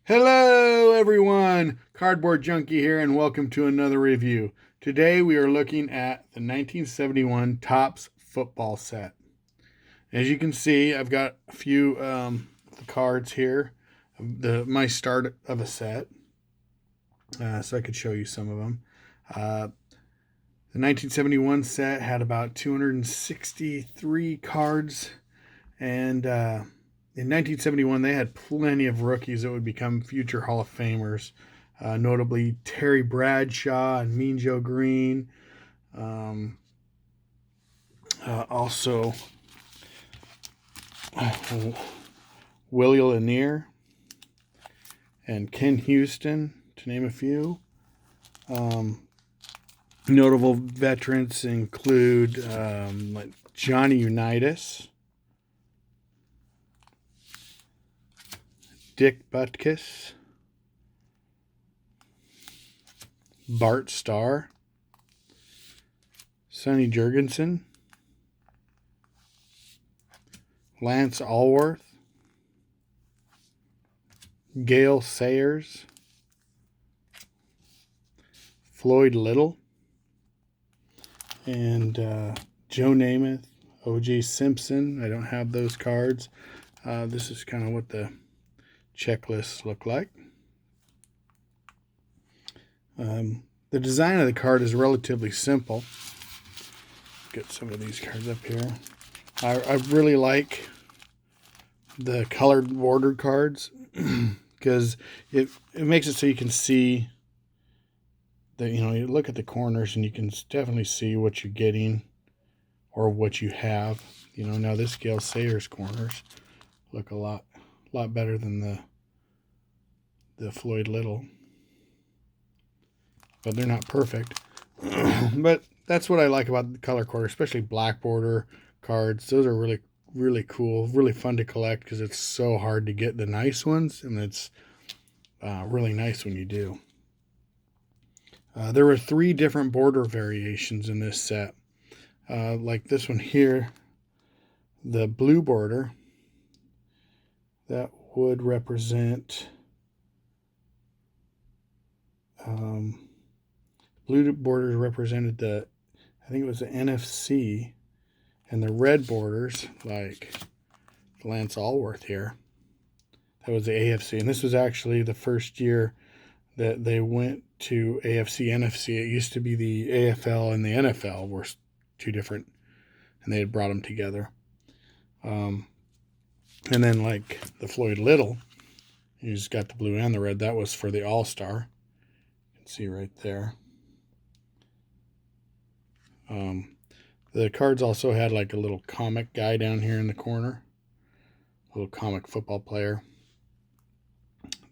Hello everyone, Cardboard Junkie here and welcome to another review. Today we are looking at the 1971 Topps football set. As you can see, I've got a few the cards here, my start of a set, so I could show you some of them. The 1971 set had about 263 cards, and in 1971, they had plenty of rookies that would become future Hall of Famers, notably Terry Bradshaw and Mean Joe Green. Also, Willie Lanier and Ken Houston, to name a few. Notable veterans include like Johnny Unitas, Dick Butkus, Bart Starr, Sonny Jurgensen, Lance Allworth, Gale Sayers, Floyd Little, and Joe Namath, O.J. Simpson. I don't have those cards. This is kind of what the checklists look like. The design of the card is relatively simple. Get some of these cards up here. I really like the colored bordered cards because it makes it so you can see that, you look at the corners and you can definitely see what you're getting or what you have. Now this Gale Sayers corners look a lot better than the Floyd Little, but they're not perfect. But that's what I like about the color quarter, especially black border cards. Those are really cool, really fun to collect because it's so hard to get the nice ones, and it's really nice when you do. There were 3 different border variations in this set. Like this one here, the blue border, that would represent blue borders represented I think it was the NFC, and the red borders, like Lance Allworth here, that was the AFC. And this was actually the first year that they went to AFC, NFC. It used to be the AFL and the NFL were 2 different, and they had brought them together. And then like the Floyd Little, you just got the blue and the red. That was for the All-Star. You can see right there. The cards also had like a little comic guy down here in the corner, a little comic football player.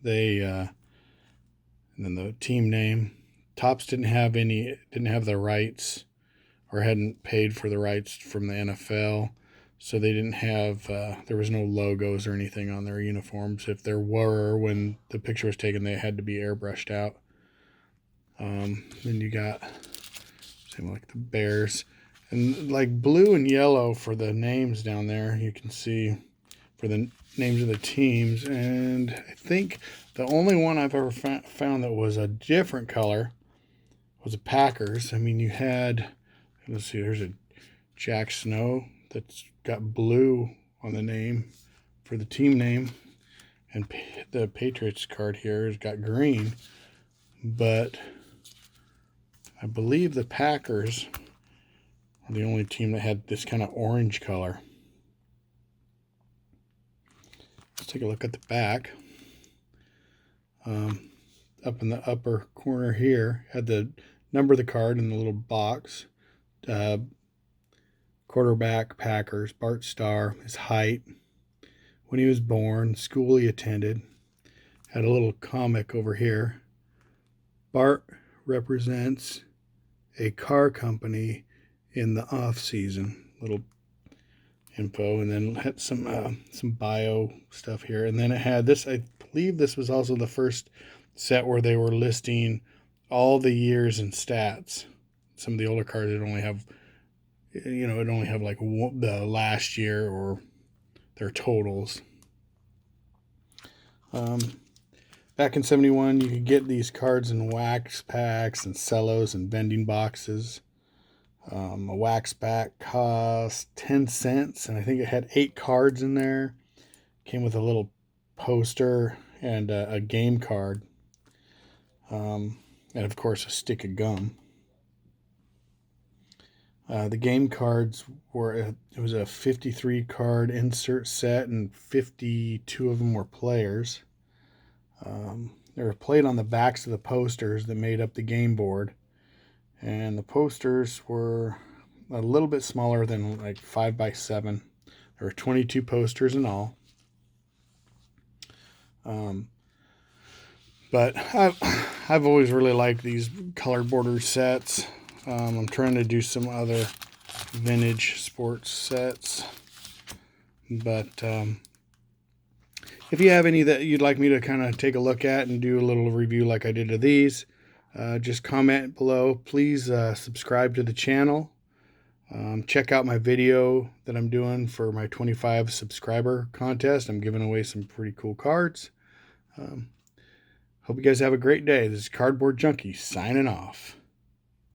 And then the team name. Topps didn't have the rights, or hadn't paid for the rights from the NFL, so they didn't have. There was no logos or anything on their uniforms. If there were, when the picture was taken, they had to be airbrushed out. Then you got same like the Bears. And like blue and yellow for the names down there, you can see for the names of the teams. And I think the only one I've ever found that was a different color was the Packers. I mean, you had, let's see, there's a Jack Snow that's got blue on the name for the team name. And the Patriots card here has got green. But I believe the Packers are the only team that had this kind of orange color. Let's take a look at the back. Up in the upper corner here, had the number of the card in the little box. Quarterback, Packers, Bart Starr, his height, when he was born, school he attended. Had a little comic over here. Bart represents a car company in the off season. Little info, and then had some bio stuff here. And then it had this. I believe this was also the first set where they were listing all the years and stats. Some of the older cards would only have, like the last year or their totals. Back in 71, you could get these cards in wax packs and cellos and vending boxes. A wax pack cost 10 cents, and I think it had 8 cards in there. Came with a little poster and a game card, and of course a stick of gum. The game cards were, it was a 53 card insert set, and 52 of them were players. They were played on the backs of the posters that made up the game board, and the posters were a little bit smaller than like 5x7. There were 22 posters in all. But I've always really liked these color border sets. I'm trying to do some other vintage sports sets, but if you have any that you'd like me to kind of take a look at and do a little review like I did of these, just comment below. Please subscribe to the channel. Check out my video that I'm doing for my 25 subscriber contest. I'm giving away some pretty cool cards. Hope you guys have a great day. This is Cardboard Junkie signing off.